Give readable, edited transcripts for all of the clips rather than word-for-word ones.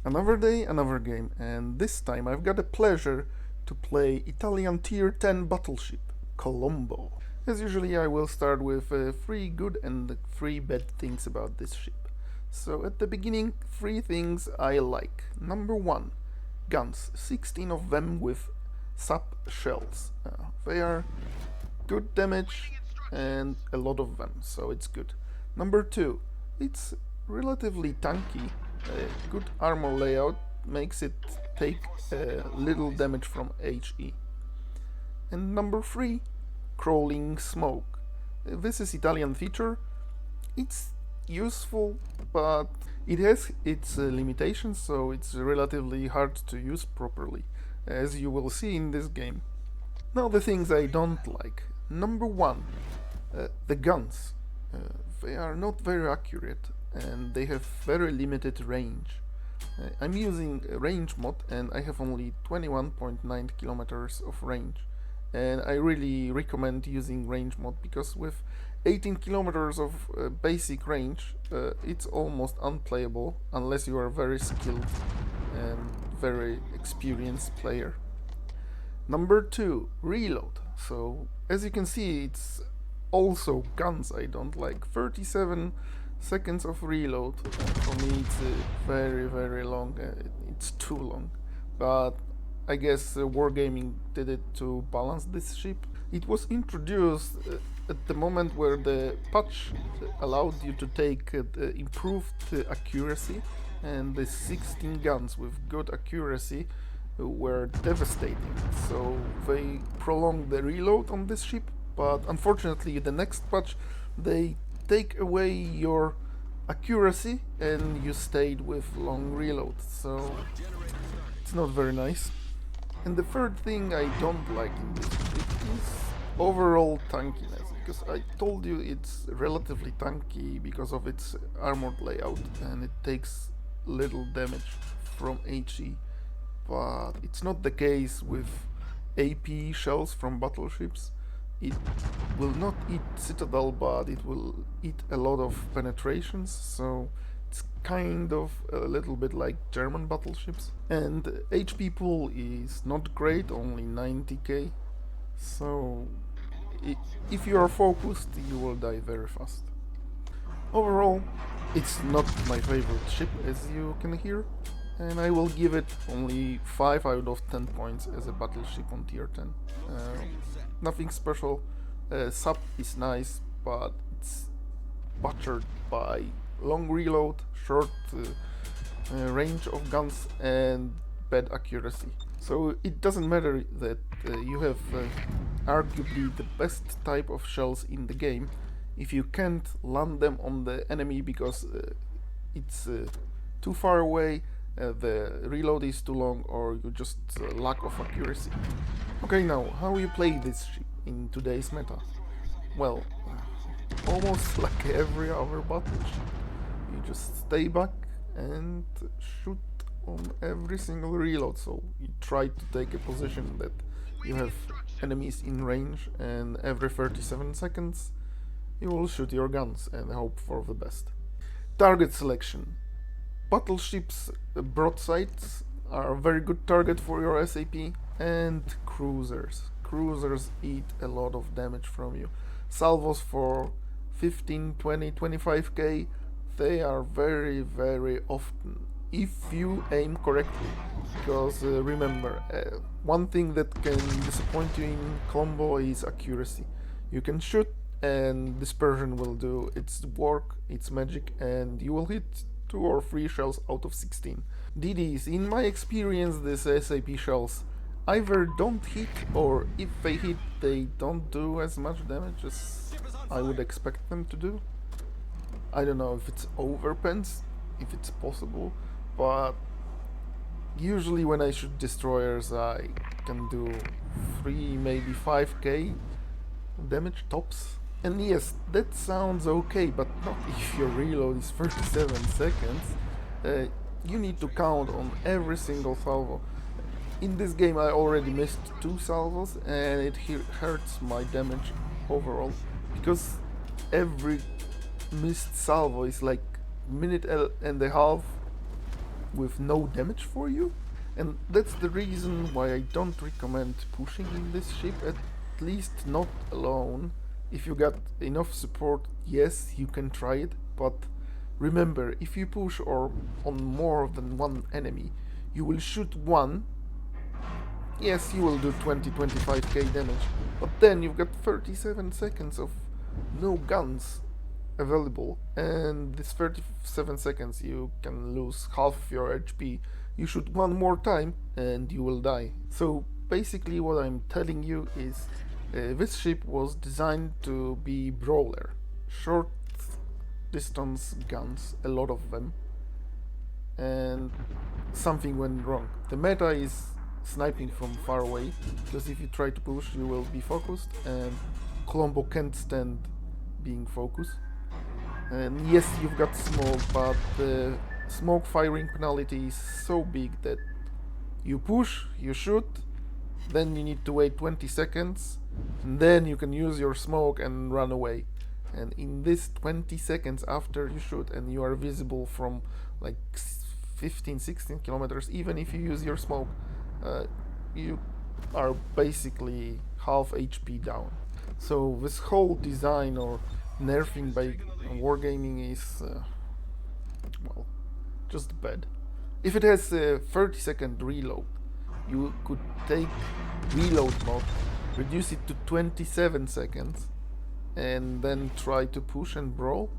Another day, another game, and this time I've got the pleasure to play Italian Tier 10 battleship, Colombo. As usually, I will start with 3 good and 3 bad things about this ship. So at the beginning, 3 things I like. Number 1, guns, 16 of them with SAP shells. They are good damage and a lot of them, so it's good. Number 2, it's relatively tanky. Good armor layout makes it take little damage from HE. And number 3, crawling smoke. This is Italian feature. It's useful, but it has its limitations, so it's relatively hard to use properly, as you will see in this game. Now the things I don't like. Number 1, the guns. They are not very accurate and they have very limited range. I'm using a range mod and I have only 21.9 kilometers of range, and I really recommend using range mod because with 18 kilometers of basic range it's almost unplayable unless you are a very skilled and very experienced player. Number 2, reload. So as you can see, it's also guns I don't like. 37 seconds of reload. For me it's very long. It's too long. But I guess Wargaming did it to balance this ship. It was introduced at the moment where the patch allowed you to take improved accuracy, and the 16 guns with good accuracy were devastating. So they prolonged the reload on this ship, but unfortunately the next patch they take away your accuracy and you stayed with long reload, so it's not very nice. And the third thing I don't like in this ship is overall tankiness, because I told you it's relatively tanky because of its armored layout and it takes little damage from HE, but it's not the case with AP shells from battleships. It will not eat Citadel, but it will eat a lot of penetrations, so it's kind of a little bit like German battleships. And HP pool is not great, only 90k, so if you are focused, you will die very fast. Overall, it's not my favorite ship, as you can hear, and I will give it only 5 out of 10 points as a battleship on tier 10. Nothing special. SAP is nice, but it's butchered by long reload, short range of guns, and bad accuracy. So it doesn't matter that you have arguably the best type of shells in the game if you can't land them on the enemy because it's too far away, the reload is too long, or you just lack of accuracy. Okay, now how you play this ship in today's meta? Well, almost like every other battleship. You just stay back and shoot on every single reload, so you try to take a position that you have enemies in range, and every 37 seconds you will shoot your guns and hope for the best. Target selection. Battleships broadsides are a very good target for your SAP, and cruisers. Cruisers eat a lot of damage from you. Salvos for 15, 20, 25k, they are very often, if you aim correctly. Because remember, one thing that can disappoint you in Colombo is accuracy. You can shoot and dispersion will do its work, its magic, and you will hit 2 or 3 shells out of 16. DDs, in my experience, these SAP shells either don't hit, or if they hit, they don't do as much damage as I would expect them to do. I don't know if it's overpens, if it's possible, but usually when I shoot destroyers I can do 3, maybe 5k damage tops. And yes, that sounds okay, but not if your reload is 37 seconds. You need to count on every single salvo. In this game I already missed 2 salvos and it hurts my damage overall, because every missed salvo is like minute and a half with no damage for you, and that's the reason why I don't recommend pushing in this ship, at least not alone. If you got enough support, yes, you can try it, but remember, if you push or on more than one enemy, you will shoot one. Yes, you will do 20-25k damage, but then you've got 37 seconds of no guns available, and this 37 seconds you can lose half of your HP. You shoot one more time and you will die. So basically what I'm telling you is this ship was designed to be brawler. Short distance guns, a lot of them, and something went wrong. The meta is sniping from far away, because if you try to push you will be focused, and Colombo can't stand being focused. And yes, you've got smoke, but the smoke firing penalty is so big that you push, you shoot, then you need to wait 20 seconds, and then you can use your smoke and run away. And in this 20 seconds after you shoot and you are visible from like 15-16 kilometers, even if you use your smoke, you are basically half HP down. So this whole design or nerfing by wargaming is, well, just bad. If it has a 30-second reload, you could take reload mode, reduce it to 27 seconds, and then try to push and brawl,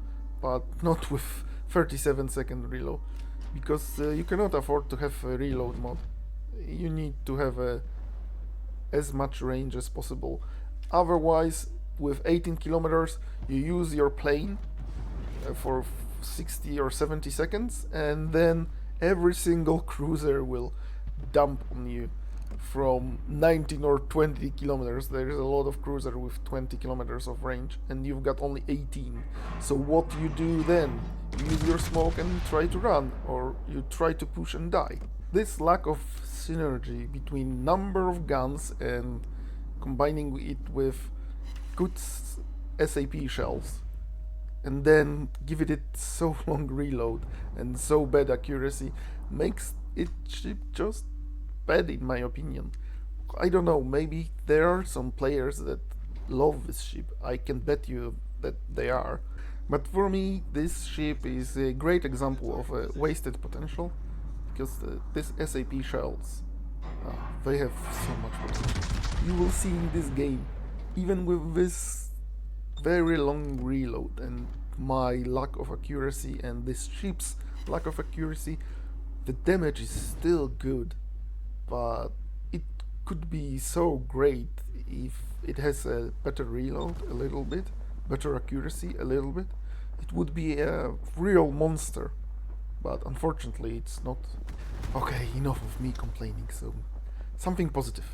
but not with 37-second reload, because you cannot afford to have a reload mode. You need to have as much range as possible. Otherwise, with 18 kilometers, you use your plane for 60 or 70 seconds, and then every single cruiser will dump on you from 19 or 20 kilometers. There is a lot of cruiser with 20 kilometers of range, and you've got only 18. So what you do then? You use your smoke and try to run, or you try to push and die. This lack of synergy between number of guns and combining it with good SAP shells, and then give it so long reload and so bad accuracy, makes it ship just bad in my opinion. I don't know, maybe there are some players that love this ship. I can bet you that they are. But for me, this ship is a great example of a wasted potential, because these SAP shells, they have so much potential. You will see in this game, even with this very long reload and my lack of accuracy and this ship's lack of accuracy, the damage is still good, but it could be so great if it has a better reload a little bit, better accuracy a little bit. It would be a real monster, but unfortunately it's not. Okay, enough of me complaining, so something positive.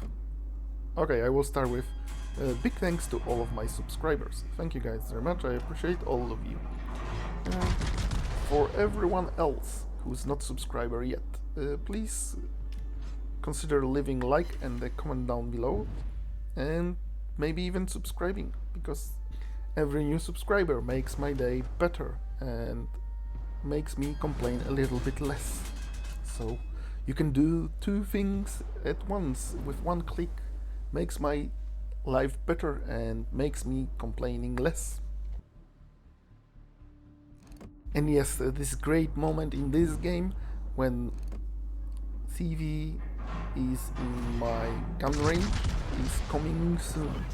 Okay, I will start with big thanks to all of my subscribers. Thank you guys very much, I appreciate all of you. For everyone else who's not subscriber yet, please consider leaving like and a comment down below, and maybe even subscribing, because every new subscriber makes my day better and makes me complain a little bit less. So you can do two things at once with one click. Makes my life better and makes me complaining less. And yes, this great moment in this game when CV is in my gun range is coming soon.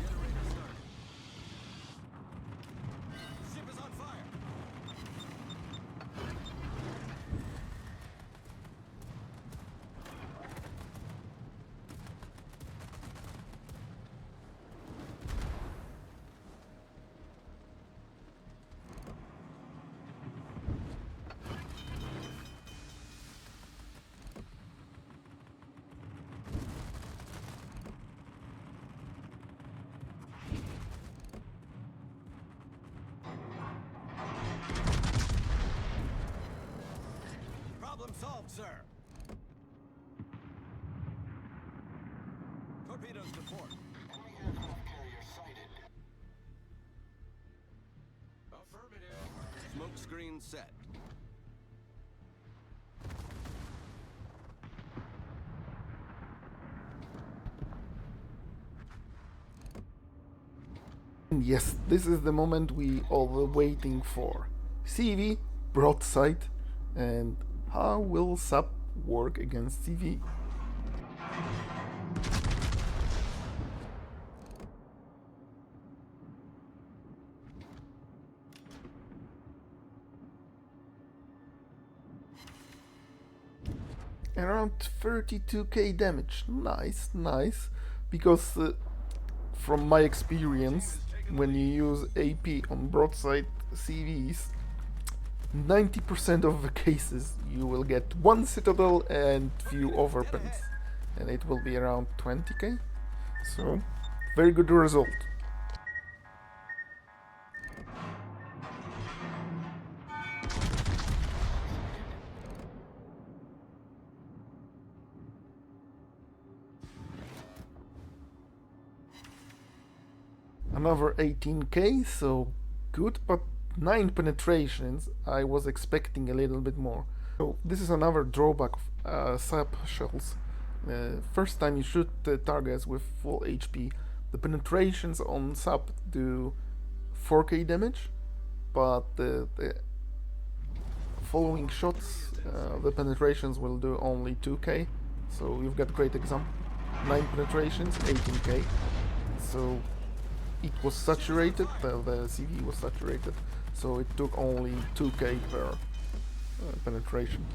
Problem solved, sir. Torpedoes to port. Enemy aircraft carrier sighted. Affirmative. Smoke screen set. And yes, this is the moment we all were waiting for. CV, broadside, and how will SAP work against CV? Around 32k damage. Nice, nice. Because from my experience, when you use AP on broadside CVs, 90% of the cases you will get one citadel and few overpens, and it will be around 20k. So, very good result. Another 18k, so good, but 9 penetrations. I was expecting a little bit more. So this is another drawback of SAP shells. First time you shoot the targets with full HP, the penetrations on SAP do 4k damage, but the following shots, the penetrations will do only 2k. So you've got great example. 9 penetrations, 18k. So it was saturated, the CV was saturated, so it took only 2k per penetration.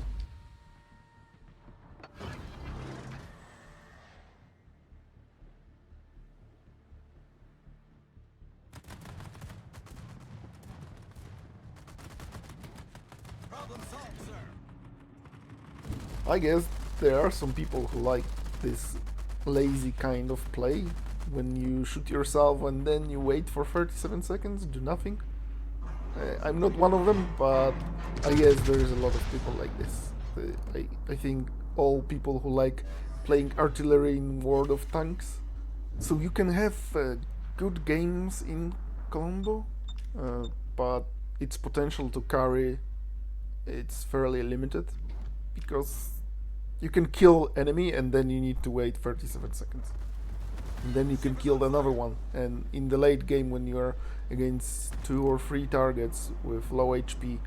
I guess there are some people who like this lazy kind of play, when you shoot yourself and then you wait for 37 seconds, do nothing. I'm not one of them, but I guess there is a lot of people like this. I think all people who like playing artillery in World of Tanks. So you can have good games in Colombo, but its potential to carry, it's fairly limited, because you can kill enemy and then you need to wait 37 seconds. And then you can kill another one, and in the late game when you are against 2 or 3 targets with low HP,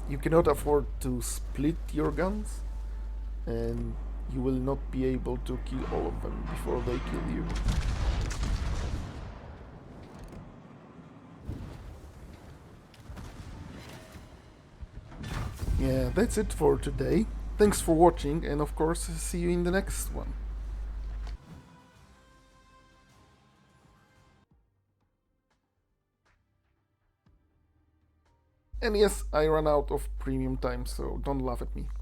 you cannot afford to split your guns, and you will not be able to kill all of them before they kill you. Yeah, that's it for today. Thanks for watching, and of course, see you in the next one. And yes, I ran out of premium time, so don't laugh at me.